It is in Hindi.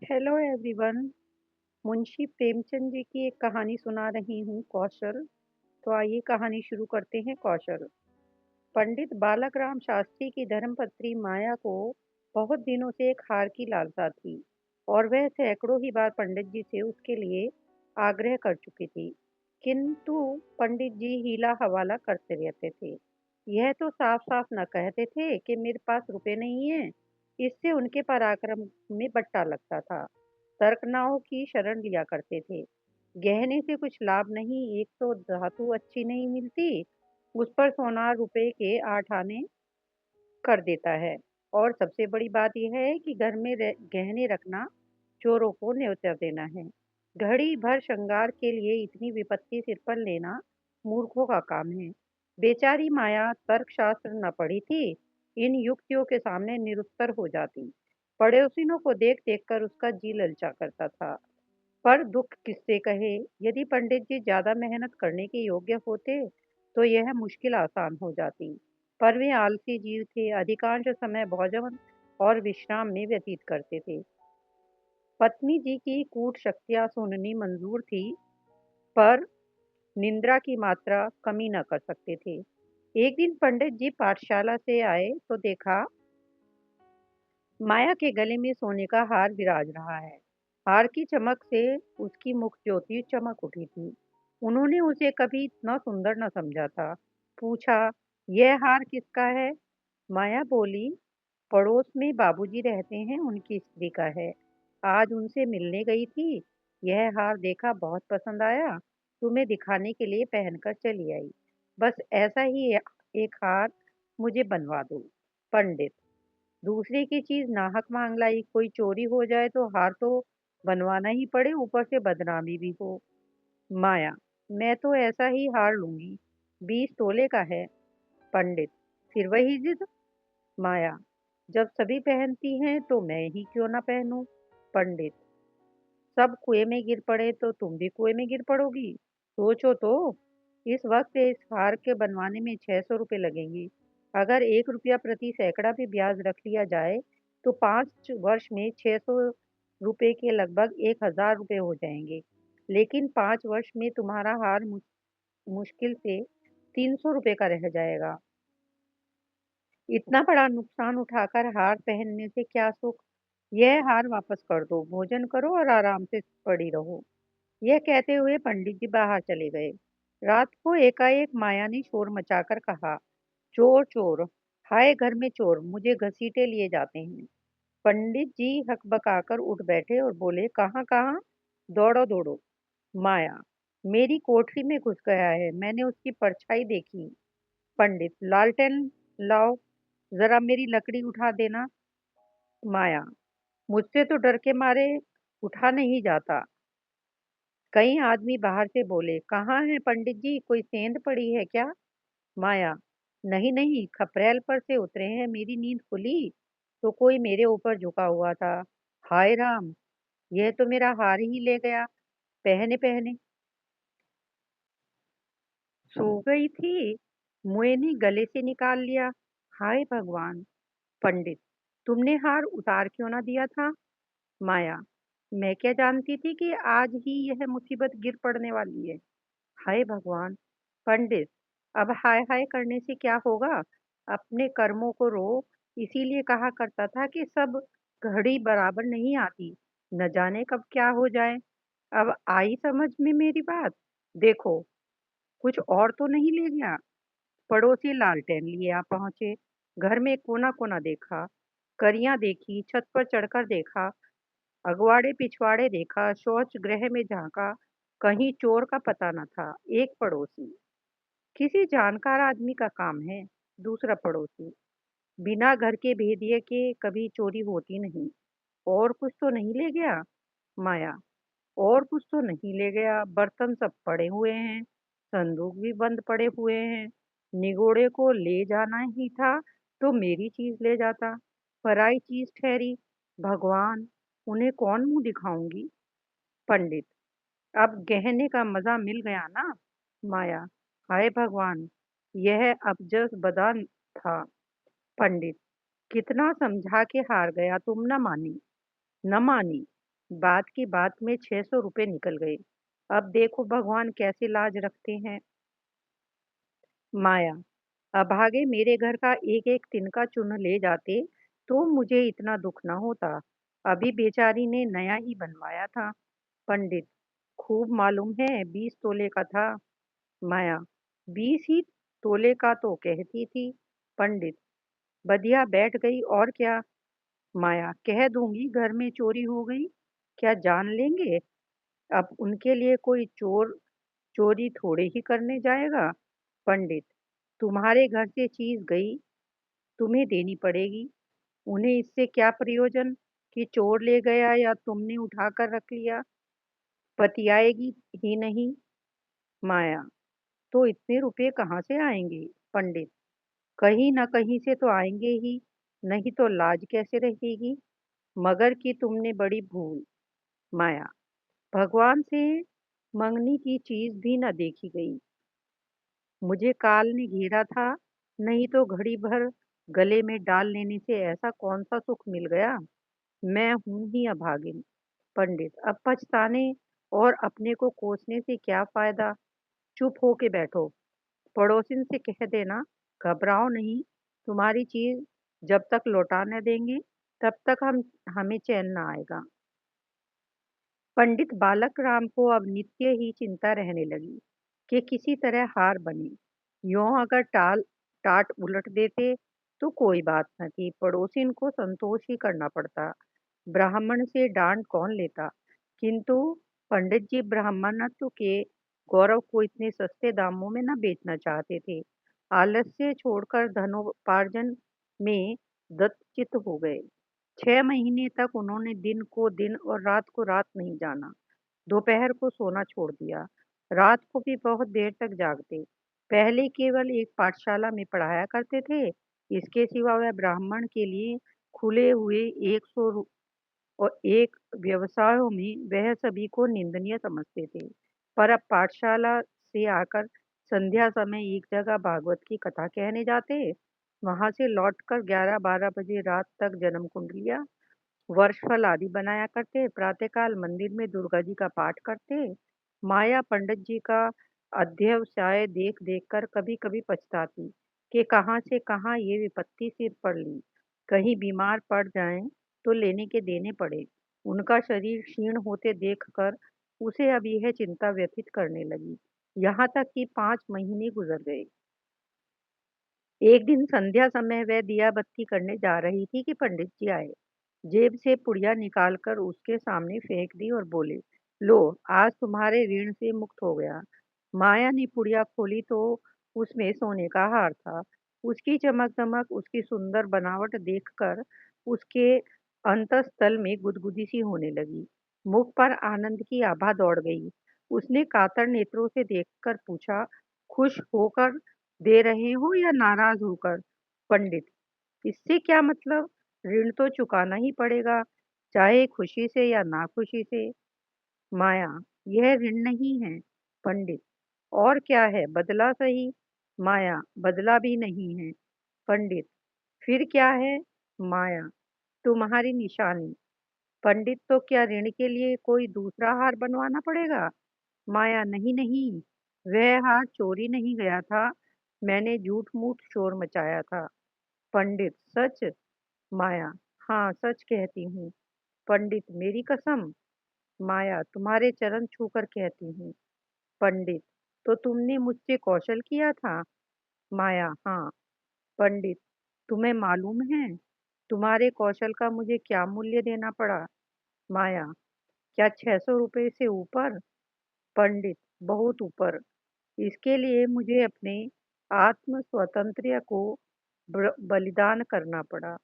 Hello everyone. मुंशी प्रेमचंद जी की एक कहानी सुना रही हूँ, कौशल। तो आइए कहानी शुरू करते हैं। कौशल। पंडित बालक राम शास्त्री की धर्मपत्नी माया को बहुत दिनों से एक हार की लालसा थी और वह सैकड़ों ही बार पंडित जी से उसके लिए आग्रह कर चुकी थी, किंतु पंडित जी हीला हवाला करते रहते थे। यह तो साफ साफ न कहते थे कि मेरे पास रुपए नहीं है। इससे उनके पराक्रम में बट्टा लगता था। तर्कनाओं की शरण लिया करते थे। गहने से कुछ लाभ नहीं, एक तो धातु अच्छी नहीं मिलती, उस पर सोनार रुपए के 8 आने कर देता है। और सबसे बड़ी बात यह है कि घर में गहने रखना चोरों को न्योता देना है। घड़ी भर श्रृंगार के लिए इतनी विपत्ति सिर पर लेना मूर्खों का काम है। बेचारी माया तर्कशास्त्र न पढ़ी थी, इन युक्तियों के सामने निरुत्तर हो जाती। पड़ोसिनों को देख देख कर उसका जी ललचा करता था। पर दुख किससे कहे। यदि पंडित जी ज्यादा मेहनत करने के योग्य होते तो यह मुश्किल आसान हो जाती। पर वे आलसी जीव थे, अधिकांश समय भोजन और विश्राम में व्यतीत करते थे। पत्नी जी की कूट शक्तियां सुननी मंजूर थी, पर निंद्रा की मात्रा कमी न कर सकते थे। एक दिन पंडित जी पाठशाला से आए तो देखा माया के गले में सोने का हार विराज रहा है। हार की चमक से उसकी मुख ज्योति चमक उठी थी। उन्होंने उसे कभी इतना सुंदर न समझा था। पूछा, यह हार किसका है? माया बोली, पड़ोस में बाबूजी रहते हैं, उनकी स्त्री का है। आज उनसे मिलने गई थी, यह हार देखा, बहुत पसंद आया, तुम्हें दिखाने के लिए पहनकर चली आई। बस ऐसा ही एक हार मुझे बनवा दो। पंडित। दूसरे की चीज नाहक मांग लाई, कोई चोरी हो जाए तो हार तो बनवाना ही पड़े, ऊपर से बदनामी भी हो। माया, मैं तो ऐसा ही हार लूंगी, 20 तोले का है। पंडित। फिर वही जिद। माया, जब सभी पहनती हैं तो मैं ही क्यों ना पहनूं। पंडित। सब कुएं में गिर पड़े तो तुम भी कुएं में गिर पड़ोगी। सोचो तो, इस वक्त इस हार के बनवाने में 600 रुपये लगेंगे। अगर 1 रुपया प्रति सैकड़ा भी ब्याज रख लिया जाए तो 5 वर्ष में 600 रुपये के लगभग 1000 रुपये हो जाएंगे। लेकिन 5 वर्ष में तुम्हारा हार मुश्किल से 300 रुपये का रह जाएगा। इतना बड़ा नुकसान उठाकर हार पहनने से क्या सुख। यह हार वापस कर दो, भोजन करो और आराम से पड़ी रहो। यह कहते हुए पंडित जी बाहर चले गए। रात को एकाएक माया ने शोर मचाकर कहा, चोर चोर, हाय घर में चोर, मुझे घसीटे लिए जाते हैं। पंडित जी हकबकाकर उठ बैठे और बोले, कहाँ कहाँ? दौड़ो दौड़ो। माया, मेरी कोठरी में घुस गया है, मैंने उसकी परछाई देखी। पंडित, लालटेन लाओ, जरा मेरी लकड़ी उठा देना। माया, मुझसे तो डर के मारे उठा नहीं जाता। कई आदमी बाहर से बोले, कहाँ है पंडित जी, कोई सेंध पड़ी है क्या? माया, नहीं नहीं, खपरेल पर से उतरे हैं, मेरी नींद खुली तो कोई मेरे ऊपर झुका हुआ था। हाय राम, यह तो मेरा हार ही ले गया, पहने पहने सो गई थी, मुए ने गले से निकाल लिया। हाय भगवान। पंडित, तुमने हार उतार क्यों ना दिया था? माया, मैं क्या जानती थी कि आज ही यह मुसीबत गिर पड़ने वाली है। हाय भगवान। पंडित, अब हाय हाय करने से क्या होगा? अपने कर्मों को रो। इसीलिए कहा करता था कि सब घड़ी बराबर नहीं आती, न जाने कब क्या हो जाए। अब आई समझ में मेरी बात। देखो, कुछ और तो नहीं ले गया। पड़ोसी लालटेन लिए आ पहुंचे। घर में कोना कोना देखा, करियां देखी, छत पर चढ़कर देखा, अगवाड़े पिछवाड़े देखा, शौच गृह में झांका, कहीं चोर का पता न था। एक पड़ोसी, किसी जानकार आदमी का काम है। दूसरा पड़ोसी, बिना घर के भेदिए के कभी चोरी होती नहीं। और कुछ तो नहीं ले गया? माया, और कुछ तो नहीं ले गया, बर्तन सब पड़े हुए हैं, संदूक भी बंद पड़े हुए हैं। निगोड़े को ले जाना ही था तो मेरी चीज ले जाता, पराई चीज ठहरी। भगवान, उन्हें कौन मुंह दिखाऊंगी। पंडित, अब गहने का मजा मिल गया ना। माया, हाय भगवान, यह अबजस बदा था। पंडित, कितना समझा के हार गया, तुम न मानी। न मानी। बात की बात में 600 रुपये निकल गए। अब देखो भगवान कैसे लाज रखते हैं। माया, अभागे मेरे घर का एक एक तिनका चुन ले जाते तो मुझे इतना दुख न होता। अभी बेचारी ने नया ही बनवाया था। पंडित, खूब मालूम है 20 तोले का था। माया, 20 ही तोले का तो कहती थी। पंडित, बदिया बैठ गई और क्या। माया, कह दूंगी घर में चोरी हो गई, क्या जान लेंगे। अब उनके लिए कोई चोर चोरी थोड़े ही करने जाएगा। पंडित, तुम्हारे घर से चीज गई, तुम्हें देनी पड़ेगी। उन्हें इससे क्या प्रयोजन कि चोर ले गया या तुमने उठा कर रख लिया। बतियाएगी ही नहीं। माया, तो इतने रुपए कहाँ से आएंगे। पंडित, कहीं न कहीं से तो आएंगे ही, नहीं तो लाज कैसे रहेगी। मगर कि तुमने बड़ी भूल। माया, भगवान से मंगनी की चीज भी न देखी गई। मुझे काल ने घेरा था, नहीं तो घड़ी भर गले में डाल लेने से ऐसा कौन सा सुख मिल गया। मैं हूं ही अभागिन। पंडित, अब पछताने और अपने को कोसने से क्या फायदा। चुप हो के बैठो। पड़ोसिन से कह देना, घबराओ नहीं, तुम्हारी चीज जब तक लौटा न देंगे तब तक हमें चैन न आएगा। पंडित बालक राम को अब नित्य ही चिंता रहने लगी कि किसी तरह हार बने। यों अगर टाट उलट देते तो कोई बात न थी, पड़ोसिन को संतोष ही करना पड़ता। ब्राह्मण से डांट कौन लेता। किंतु पंडित जी ब्राह्मणत्व के गौरव को इतने सस्ते दामों में न बेचना चाहते थे। आलस्य छोड़कर धनोपार्जन में दत्तचित्त हो गए। 6 महीने तक उन्होंने दिन को दिन और रात को रात नहीं जाना। दोपहर को सोना छोड़ दिया, रात को भी बहुत देर तक जागते। पहले केवल एक पाठशाला में पढ़ाया करते थे, इसके सिवा वह ब्राह्मण के लिए खुले हुए 100 और एक व्यवसायों में वह सभी को निंदनीय समझते थे। पर अब पाठशाला से आकर संध्या समय एक जगह भागवत की कथा कहने जाते, वहां से लौटकर 11-12 बजे रात तक जन्म कुंडलियां वर्षफल आदि बनाया करते, प्रातःकाल मंदिर में दुर्गा जी का पाठ करते। माया पंडित जी का अध्यवसाय देख देख कर कभी कभी पछताती कि कहाँ से कहाँ ये विपत्ति सिर पड़ ली। कहीं बीमार पड़ जाएं तो लेने के देने पड़े। उनका शरीर क्षीण होते देखकर उसे अब यह चिंता व्यथित करने लगी। यहाँ तक कि 5 महीने गुजर गए। एक दिन संध्या समय वह दिया बत्ती करने जा रही थी कि पंडित जी आए। जेब से पुड़िया निकालकर उसके सामने फेंक दी और बोले, लो, आज तुम्हारे ऋण से मुक्त हो गया। माया ने पुड़िया खोली तो उसमें सोने का हार था। उसकी चमक दमक, उसकी सुंदर बनावट देखकर उसके अंतस्तल में गुदगुदी सी होने लगी। मुख पर आनंद की आभा दौड़ गई। उसने कातर नेत्रों से देखकर पूछा, खुश होकर दे रहे हो या नाराज होकर। पंडित, इससे क्या मतलब, ऋण तो चुकाना ही पड़ेगा, चाहे खुशी से या नाखुशी से। माया, यह ऋण नहीं है। पंडित, और क्या है, बदला सही। माया, बदला भी नहीं है। पंडित, फिर क्या है। माया, तुम्हारी निशानी। पंडित, तो क्या ऋण के लिए कोई दूसरा हार बनवाना पड़ेगा। माया, नहीं नहीं, वह हार चोरी नहीं गया था, मैंने झूठ मूठ शोर मचाया था। पंडित, सच। माया, हाँ सच कहती हूँ। पंडित, मेरी कसम। माया, तुम्हारे चरण छूकर कहती हूँ। पंडित, तो तुमने मुझसे कौशल किया था। माया, हाँ। पंडित, तुम्हें मालूम है तुम्हारे कौशल का मुझे क्या मूल्य देना पड़ा। माया, क्या 600 रुपये से ऊपर। पंडित, बहुत ऊपर। इसके लिए मुझे अपने आत्म स्वातंत्र्य को बलिदान करना पड़ा।